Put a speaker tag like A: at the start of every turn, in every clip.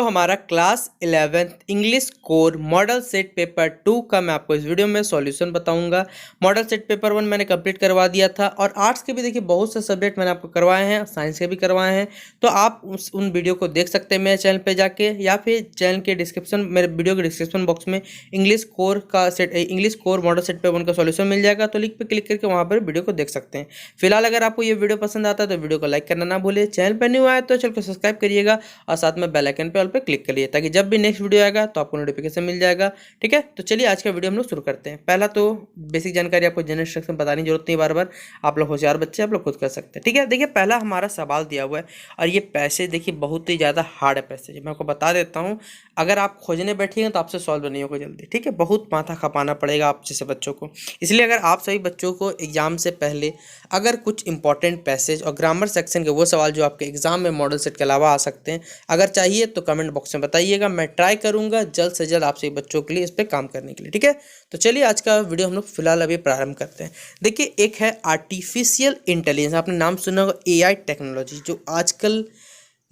A: हमारा class 11th English core model set paper 2 का मैं आपको इस वीडियो में सॉल्यूशन बताऊंगा। मॉडल सेट पेपर 1 मैंने कंप्लीट करवा दिया था और आर्ट्स के भी देखिए बहुत से सब्जेक्ट मैंने आपको करवाए हैं, साइंस के भी करवाए हैं। तो आप उन वीडियो को देख सकते हैं मेरे चैनल पे जाके, या फिर चैनल के डिस्क्रिप्शन, मेरे वीडियो के डिस्क्रिप्शन बॉक्स में English core model set paper 1 का सॉल्यूशन मिल जाएगा। तो लिंक पे क्लिक करके वहाँ पर वीडियो को देख सकते हैं। फिलहाल अगर आपको ये वीडियो पसंद आता है तो वीडियो को लाइक करना ना भूलिए, चैनल पर न्यू आए तो चैनल को सब्सक्राइब करिएगा और साथ में बेल आइकन पे ऑल पे क्लिक करिए ताकि जब भी नेक्स्ट वीडियो आएगा तो आपको नोटिफिकेशन मिल जाएगा। ठीक है, तो चलिए आज का वीडियो हम लोग शुरू करते हैं। पहला तो बेसिक जानकारी आपको जनरल इंस्ट्रक्शन बताने की जरूरत नहीं, बार बार आप लोग होशियार बच्चे आप लोग खुद कर सकते हैं। ठीक है, देखिए पहला हमारा सवाल दिया हुआ है और ये पैसे देखिए बहुत ही ज़्यादा हार्ड है पैसे। मैं आपको बता देता हूँ, अगर आप खोजने बैठिएगा तो आपसे सॉल्व नहीं होगा जल्दी। ठीक है, बहुत माथा खपाना पड़ेगा आप जैसे बच्चों को। इसलिए अगर आप सभी बच्चों को एग्जाम से पहले अगर कुछ इंपॉर्टेंट पैसेज और ग्रामर सेक्शन के वो सवाल जो आपके एग्जाम में मॉडल सेट के अलावा आ सकते हैं, अगर चाहिए तो कमेंट बॉक्स में बताइएगा। मैं ट्राई करूंगा जल्द से जल्द आप सभी बच्चों के लिए इस पर काम करने के लिए। ठीक है, तो चलिए आज का वीडियो हम लोग फिलहाल अभी प्रारंभ करते हैं। देखिए एक है आर्टिफिशियल इंटेलिजेंस, आपने नाम सुना होगा एआई टेक्नोलॉजी, जो आजकल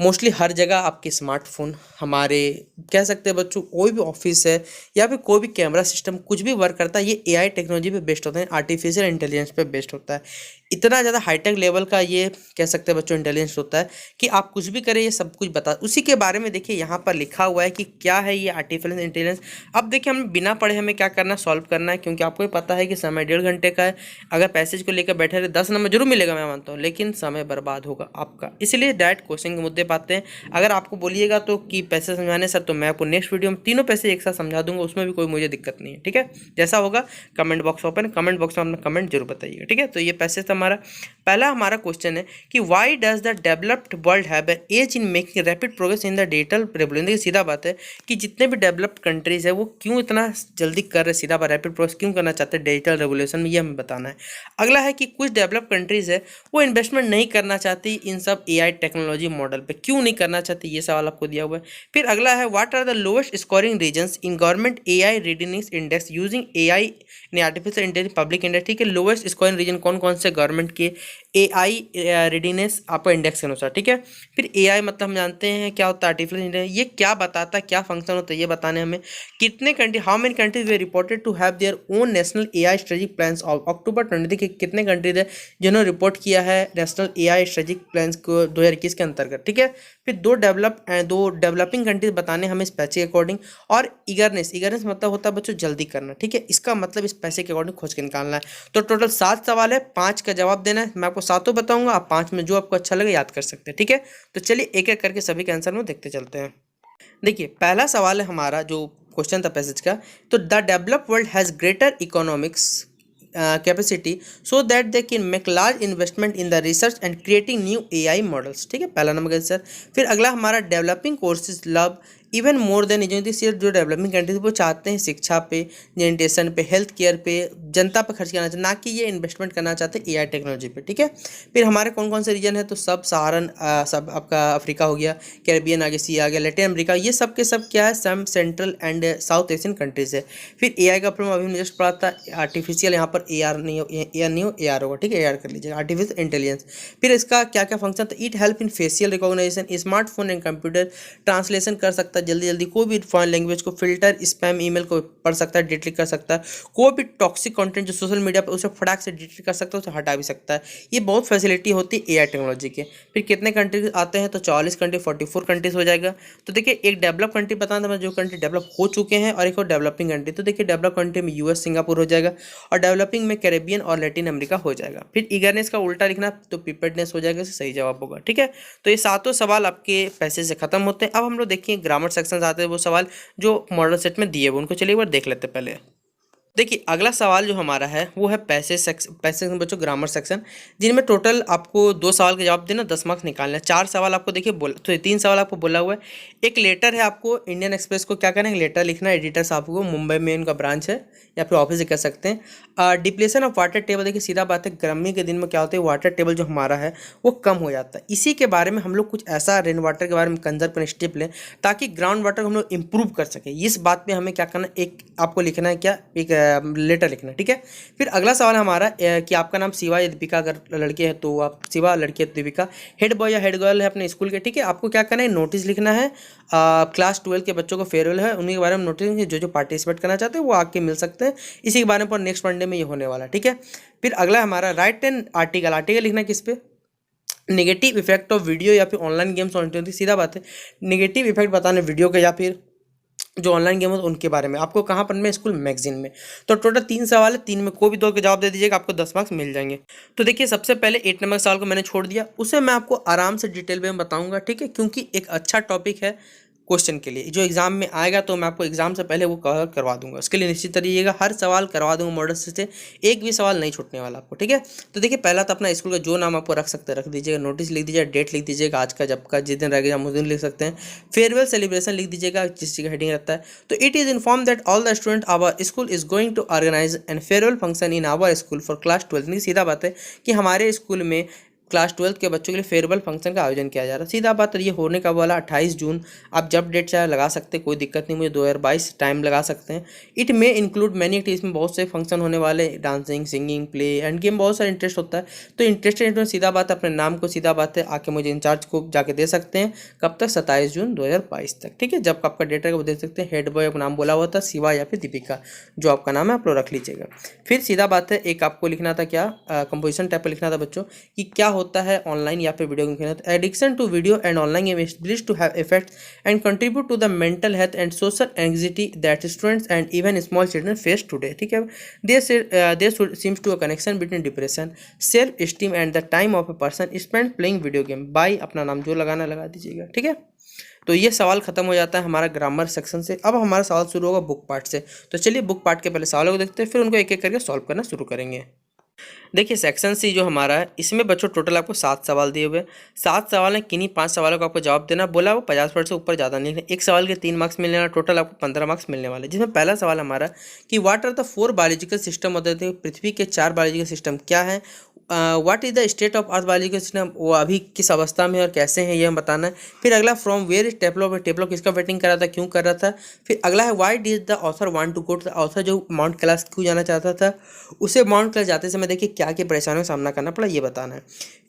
A: मोस्टली हर जगह आपके स्मार्टफोन, हमारे कह सकते हैं बच्चों कोई भी ऑफिस है या फिर कोई भी कैमरा सिस्टम कुछ भी वर्क करता है, ये एआई टेक्नोलॉजी पे बेस्ड होता है, आर्टिफिशियल इंटेलिजेंस पे बेस्ड होता है। इतना ज़्यादा हाईटेक लेवल का ये कह सकते हैं बच्चों इंटेलिजेंस होता है कि आप कुछ भी करें ये सब कुछ बता, उसी के बारे में देखिए यहाँ पर लिखा हुआ है कि क्या है ये आर्टिफिशियल इंटेलिजेंस। अब देखिए हमें बिना पढ़े हमें क्या करना है, सॉल्व करना है, क्योंकि आपको भी पता है कि समय 1.5 घंटे का है। अगर पैसेज को लेकर बैठे रहे 10 नंबर जरूर मिलेगा मैं मानता हूँ, लेकिन समय बर्बाद होगा आपका। इसलिए डायरेक्ट क्वेश्चन के मुद्दे पे आते हैं। अगर आपको बोलिएगा तो कि पैसे समझाने सर, तो मैं आपको नेक्स्ट वीडियो में तीनों पैसे एक साथ समझा दूंगा, उसमें भी कोई मुझे दिक्कत नहीं है। ठीक है, जैसा होगा comment box open, comment box में अपना कमेंट जरूर बताइएगा। ठीक है, तो ये पैसेज हमारा पहला हमारा क्वेश्चन है कि why does the developed world have an edge in making rapid progress in the digital revolution. देखिए सीधा बात है कि जितने भी डेवलप्ड कंट्रीज है वो क्यों इतना जल्दी कर रहे, सीधा बात रैपिड प्रोग्रेस क्यों करना चाहते हैं डिजिटल रेवोल्यूशन में, ये हमें बताना है। अगला है कि कुछ डेवलप्ड कंट्रीज है वो इन्वेस्टमेंट नहीं करना चाहती इन सब एआई टेक्नोलॉजी मॉडल पे, क्यों नहीं करना चाहती, ये सवाल आपको दिया हुआ है। फिर अगला है what are the lowest scoring regions in government AI readiness index using AI in artificial intelligence public industry के लोएस्ट स्कोरिंग रीजन कौन कौन से गवर्नमेंट के एआई रेडीनेस आपको इंडेक्स के अनुसार। ठीक है, फिर एआई मतलब हम जानते हैं क्या होता है, आर्टिफिशियल इंटेलिजेंस, ये क्या बताता है, क्या फंक्शन होता है, ये बताने हमें। कितने country, how many countries were reported to have their own national AI strategic plans of October 20 के, कितने कंट्रीज है जिन्होंने रिपोर्ट किया है नेशनल एआई स्ट्रेटेजिक प्लान्स को 2021 के अंतर्गत। ठीक है, फिर दो डेवलपिंग कंट्रीज बताने हमें इस पैसे के अकॉर्डिंग, और ईगरनेस मतलब होता है बच्चों जल्दी करना। ठीक है, इसका मतलब इस पैसे के अकॉर्डिंग खोज के निकालना है। तो टोटल 7 सवाल है, 5 का जवाब देना है। मैं आपको 7 बताऊंगा, आप 5 में जो आपको अच्छा लगे याद कर सकते हैं। ठीक है, तो चलिए एक एक करके सभी के आंसर में देखते चलते हैं। देखिए पहला सवाल है हमारा जो क्वेश्चन था पैसेज का, तो the developed world has greater economics capacity so that they can make large investment in the research and creating new AI models. ठीक है, पहला नंबर का आंसर। फिर अगला हमारा developing courses love even more than education, जो developing countries वो चाहते हैं शिक्षा पे, जेनिटेशन पे, हेल्थ केयर पे, जनता पे खर्च करना चाहते, ना कि ये इन्वेस्टमेंट करना चाहते हैं एआई टेक्नोलॉजी पे। ठीक है, फिर हमारे कौन कौन से रीजन है, तो सब सहारन, सब आपका अफ्रीका हो गया, कैरेबियन आगे सी आ गया, लैटिन अमेरिका, ये सब के सब क्या है, some central and south Asian countries है। फिर एआई का प्रॉब्लम अभी जस्ट पढ़ा था, आर्टिफिशियल, यहाँ पर एआर नहीं हो, एआर नहीं हो, एआर होगा। ठीक है, एआर कर लीजिएगा, आर्टिफिशियल इंटेलिजेंस। फिर इसका क्या क्या फंक्शन, तो it help in facial recognition, smartphone and computer translation कर सकता है जल्दी जल्दी, कोई भी फॉरेन लैंग्वेज को फिल्टर, स्पैम ईमेल को पढ़ सकता है, डिलीट कर सकता है, कोई भी टॉक्सिक कंटेंट जो सोशल मीडिया पर उसे फटाक से डिलीट कर सकता है, उसे हटा भी सकता है। ये बहुत फैसिलिटी होती है एआई टेक्नोलॉजी के। फिर कितने कंट्रीज आते हैं, तो 44 कंट्री, 44 कंट्रीज हो जाएगा। तो देखिए एक डेवलप कंट्री बताना था, जो कंट्री डेवलप हो चुके हैं, और एक और डेवलपिंग कंट्री। तो देखिए डेवलप कंट्री में यूएस, सिंगापुर हो जाएगा, और डेवलपिंग में कैरेबियन और लैटिन अमेरिका हो जाएगा। फिर ईगरनेस का उल्टा लिखना तो प्रिपेयर्डनेस हो जाएगा, सही जवाब होगा। ठीक है, तो ये 7 सवाल आपके पैसे से खत्म होते हैं। अब हम लोग देखिए ग्रामर सेक्शन आते हैं, वो सवाल जो मॉडल सेट में दिए हुए उनको चलिए एक बार देख लेते हैं पहले। देखिए अगला सवाल जो हमारा है वो है पैसे बच्चों ग्रामर सेक्शन, जिनमें टोटल आपको 2 सवाल का जवाब देना, 10 मार्क्स निकालना है। 4 सवाल आपको देखिए बोला, तो 3 सवाल आपको बोला हुआ है। एक लेटर है, आपको इंडियन एक्सप्रेस को क्या करना है, लेटर लिखना है एडिटर साहब को, मुंबई में उनका ब्रांच है या फिर ऑफिस से कर सकते हैं। डिप्लेशन ऑफ वाटर टेबल, देखिए सीधा बात है, गर्मी के दिन में क्या होता है, वाटर टेबल जो हमारा है वो कम हो जाता है। इसी के बारे में हम लोग कुछ ऐसा रेन वाटर के बारे में कंजर्व स्टेप लें ताकि ग्राउंड वाटर को हम लोग इंप्रूव कर सकें। इस बात पे हमें क्या करना है, एक आपको लिखना है क्या, एक लेटर लिखना, ठीक है। फिर अगला सवाल हमारा कि आपका नाम शिवा या दीपिका, अगर लड़के हैं तो आप शिवा, लड़की है तो दीपिका, हेड बॉय या हेड गर्ल है अपने स्कूल के, ठीक है। आपको क्या करना है, नोटिस लिखना है। क्लास 12 के बच्चों को फेयरवेल है, उन्हीं के बारे में नोटिस, जो जो पार्टिसिपेट करना चाहते हैं वो आके मिल सकते हैं। इसी के बारे में पर नेक्स्ट मंडे में ये होने वाला, ठीक है। फिर अगला हमारा राइट एन आर्टिकल, आर्टिकल लिखना है किस पे, नेगेटिव इफेक्ट ऑफ वीडियो या फिर ऑनलाइन गेम्स ऑन टी, सीधा बात है, नेगेटिव इफेक्ट बताने वीडियो के या फिर जो ऑनलाइन गेम है उनके बारे में। आपको कहाँ पढ़ना है, स्कूल मैगजीन में। तो टोटल 3 सवाल है, 3 में कोई भी 2 के जवाब दे दीजिएगा, आपको 10 मार्क्स मिल जाएंगे। तो देखिए सबसे पहले 8 नंबर सवाल को मैंने छोड़ दिया, उसे मैं आपको आराम से डिटेल में बताऊंगा, ठीक है, क्योंकि एक अच्छा टॉपिक है क्वेश्चन के लिए, जो एग्जाम में आएगा तो मैं आपको एग्जाम से पहले वो कवर करवा दूंगा। उसके लिए निश्चित रहिएगा, हर सवाल करवा दूंगा मॉडल से, एक भी सवाल नहीं छूटने वाला आपको, ठीक है। तो देखिए पहला तो अपना स्कूल का जो नाम आपको रख सकते हैं रख दीजिएगा, नोटिस लिख दीजिएगा, डेट लिख दीजिएगा, आज का जब का जिस दिन रहेगा हम उस दिन लिख सकते हैं, फेयरवेल सेलिब्रेशन लिख दीजिएगा जिस चीज़ का हेडिंग रहता है। तो it is inform that all the student our school is going to organise and farewell function in our school for class 12। सीधा बात है कि हमारे स्कूल में क्लास 12 के बच्चों के लिए फेयरवेल फंक्शन का आयोजन किया जा रहा है। सीधा बात है, ये होने का वाला 28 जून, आप जब डेट चाहे लगा सकते हैं, कोई दिक्कत नहीं, मुझे 2022 टाइम लगा सकते हैं। It may include many activities, इसमें बहुत से फंक्शन होने वाले, dancing, singing, play end game, बहुत सारा इंटरेस्ट होता है। तो इंटरेस्टेड में सीधा बात है अपने नाम को, सीधा बात है आके मुझे इंचार्ज को जाके दे सकते हैं। कब तक, 27 जून 2022 तक, ठीक है। जब आपका डेट है वो दे सकते हैं। हेड बॉय का नाम बोला हुआ था शिवा या फिर दीपिका, जो आपका नाम है आप लोग रख लीजिएगा। फिर सीधा बात है एक आपको लिखना था क्या, कंपोजिशन टाइप पर लिखना था बच्चों, कि क्या होता है ऑनलाइन या फिर video game. Addiction to video and online game is believed to have effects and contribute to the mental health and social anxiety that students and even small children face today, ठीक है। There seems to a connection between depression, self esteem and the time of a person spend playing video game. By अपना नाम जो लगाना लगा दीजिएगा, ठीक है। तो ये सवाल खत्म हो जाता है हमारा ग्रामर सेक्शन से। अब हमारा सवाल शुरू होगा बुक पार्ट से। तो चलिए बुक पार्ट के पहले सवालों को देखते हैं, फिर उनको एक एक करके सॉल्व करना शुरू करेंगे। देखिए सेक्शन सी जो हमारा है, इसमें बच्चों टोटल आपको 7 सवाल दिए हुए, 7 सवाल हैं, किन्हीं 5 सवालों का आपको जवाब देना बोला, वो 50% से ऊपर ज़्यादा नहीं लिखना। एक सवाल के 3 मार्क्स मिलने वाला, टोटल आपको 15 मार्क्स मिलने वाले। जिसमें पहला सवाल हमारा कि what are the 4 biological system होते थे, पृथ्वी के 4 बायोलॉजिकल सिस्टम क्या है। What is the state of earth biological system, वो अभी किस अवस्था में और कैसे हैं ये हम बताना है। फिर अगला फ्रॉम वेयर इज टेप्लो, टेप्लो किसका वेटिंग कर रहा था, क्यों कर रहा था। फिर अगला है why did the author want to go to, author जो माउंट कैलाश क्यों जाना चाहता था, उसे माउंट कैलाश जाते समय देखिए क्या क्या परेशानियों का सामना करना पड़ा, ये बताना है।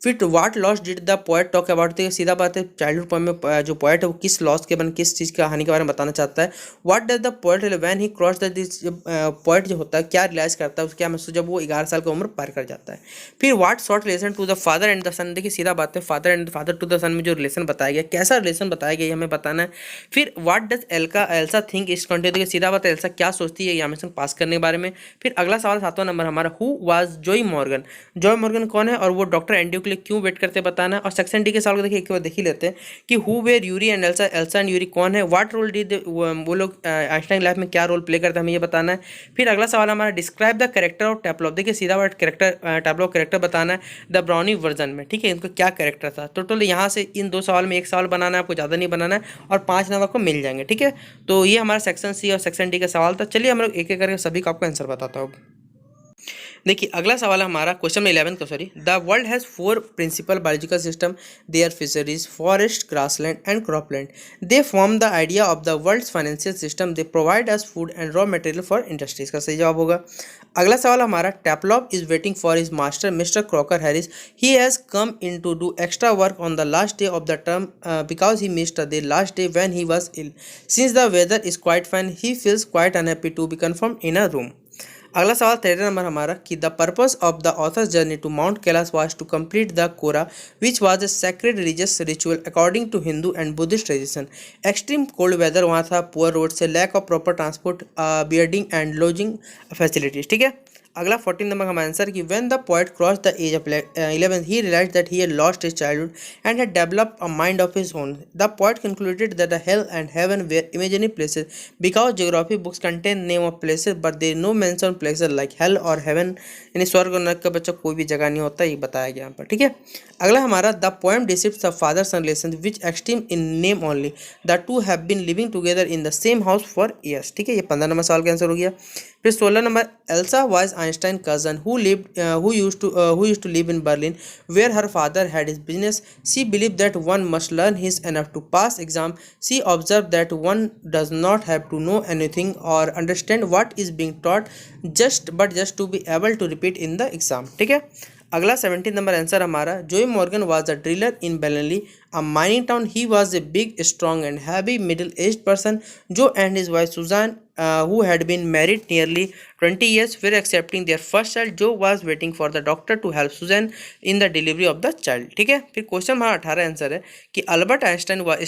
A: फिर what loss did the poet talk about, सीधा बात है चाइल्डहुड पोएम में जो पोएट है वो किस लॉस के किस चीज़ की कहानी के बारे में बताना चाहता है। What does the poet when he cross the this, poet जो होता है क्या रियलाइज करता है, उसका क्या महसूस जब वो 11 साल की उम्र पार कर जाता है। फिर what short relation to the father and the son, देखिए सीधा बात है father and father to the son में जो रिलेशन बताया गया, कैसा रिलेशन बताया गया ये हमें बताना है। फिर व्हाट डज एल्सा थिंक इस कंटेंट, देखिए सीधा बात है एल्सा क्या सोचती है यामेसन पास करने के बारे में। फिर अगला सवाल 7वां नंबर हमारा, who was Joy Morgan, Joy Morgan कौन है और वो डॉक्टर एंड्रयू के लिए क्यों वेट करते बताना है। और सेक्शन डी के सवाल को देखिए एक बार देख ही लेते हैं कि who were Yuri and Elsa, Elsa and Yuri कौन है। व्हाट रोल डिड वो लोग आइंस्टाइन लाइफ में क्या रोल प्ले करते हैं हमें ये बताना है। फिर अगला सवाल हमारा डिस्क्राइब द कैरेक्टर ऑफ टैप्लोव, देखिए सीधा बात कैरेक्टर टैप्लोव कैरेक्टर बताना है द ब्राउनी वर्जन में, ठीक है, इनका क्या कैरेक्टर था। टोटल यहाँ से इन 2 सवाल में 1 सवाल बनाना है, आपको ज़्यादा नहीं बनाना है और 5 नंबर को मिल जाएंगे, ठीक है। तो ये हमारा सेक्शन सी और सेक्शन डी का सवाल था। चलिए हम लोग एक एक करके सभी का आपको आंसर बताता हूँ। देखिए अगला सवाल है हमारा क्वेश्चन में 11 का, sorry, the world has 4 principal biological system, they are fisheries, forest, grassland and cropland, they form the idea of the world's financial system, they provide us food and raw material for industries, का सही जवाब होगा। अगला सवाल हमारा, Taplow is waiting for his master Mr Crocker Harris, he has come in to do extra work on the last day of the term because he missed the last day when he was ill, since the weather is quite fine he feels quite unhappy to be confirm in a room. अगला सवाल 13 number हमारा कि the purpose of the authors journey to mount Kailash was to complete the kora which was a sacred religious ritual according to Hindu and Buddhist tradition. Extreme cold weather वहाँ था, poor road से, lack of proper transport, boarding and lodging facilities, ठीक है। अगला 14 number हमारा answer कि when the poet cross the age of 11 he realised that he had lost his childhood and had developed a mind of his own. The poet concluded that the hell and heaven were imaginary places because geography books contain name of places but there no mention places like hell और heaven, यानी स्वर्ग और नरक का बच्चा कोई भी जगह नहीं होता, ये बताया गया यहाँ पर, ठीक है। अगला हमारा the poem describes the father son relation which extreme in name only, the two have been living together in the same house for years, ठीक है, ये 15 नंबर सवाल का आंसर हो गया। फिर 16 number Elsa was Einstein cousin who used to live in Berlin, where her father had his business. She believed that one must learn his enough to pass exam. She observed that one does not have to know anything or understand what is being taught, just to be able to repeat in the exam. ठीक है, अगला 17 number answer हमारा, Joey Morgan was a driller in Belnelly, a mining town. He was a big, strong, and heavy middle-aged person. Joe and his wife Susan, who had been married nearly 20 years, were accepting their first child. Joe was waiting for the doctor to help Susan in the delivery of the child. ठीक है, फिर question हमारा 18 answer है कि Albert Einstein was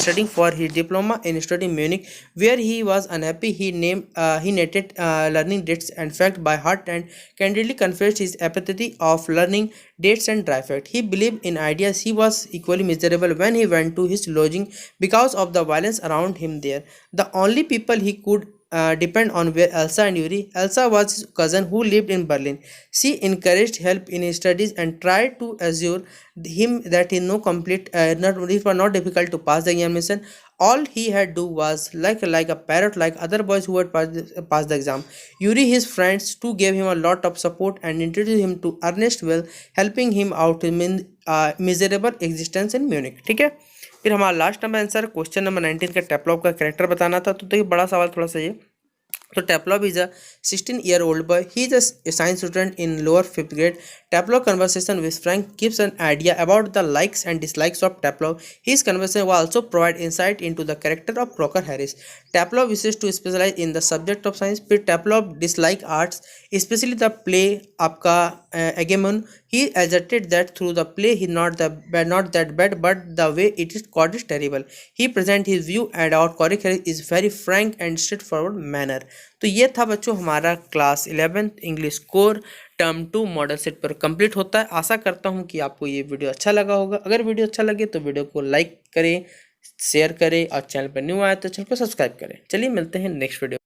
A: studying for his diploma in studying Munich, where he was unhappy. He noted learning dates and fact by heart and candidly confessed his apathy of learning dates and dry fact. He believed in ideas. He was equally miserable when he went to his lodging because of the violence around him there. The only people he could depend on were Elsa and Yuri. Elsa was his cousin who lived in Berlin. She encouraged help in his studies and tried to assure him that it was not difficult to pass the examination. All he had to do was like a parrot, like other boys who had passed the exam. Yuri, his friends too, gave him a lot of support and introduced him to Ernest Well, helping him out in miserable existence in Munich. ठीक है, फिर हमारा last number answer question number 19 का टेप्लॉव का character बताना था। तो देखिए बड़ा सवाल थोड़ा सा ये, so Teplov is a 16-year-old boy. He is a science student in lower 5th grade. Teplov conversation with Frank gives an idea about the likes and dislikes of Teplov. His conversation will also provide insight into the character of Proctor Harris. Teplov wishes to specialize in the subject of science. फिर Teplov dislike arts, especially the play आपका Agamemnon. He asserted that through the play he not that bad, but the way it is called is terrible. He present his view and our correct is very frank and straightforward manner. तो ये था बच्चों हमारा class 11th English core term 2 model set पर complete होता है। आशा करता हूँ कि आपको ये वीडियो अच्छा लगा होगा। अगर वीडियो अच्छा लगे तो वीडियो को लाइक करें, शेयर करें और चैनल पर न्यू आए तो चैनल को सब्सक्राइब करें। चलिए मिलते हैं नेक्स्ट वीडियो।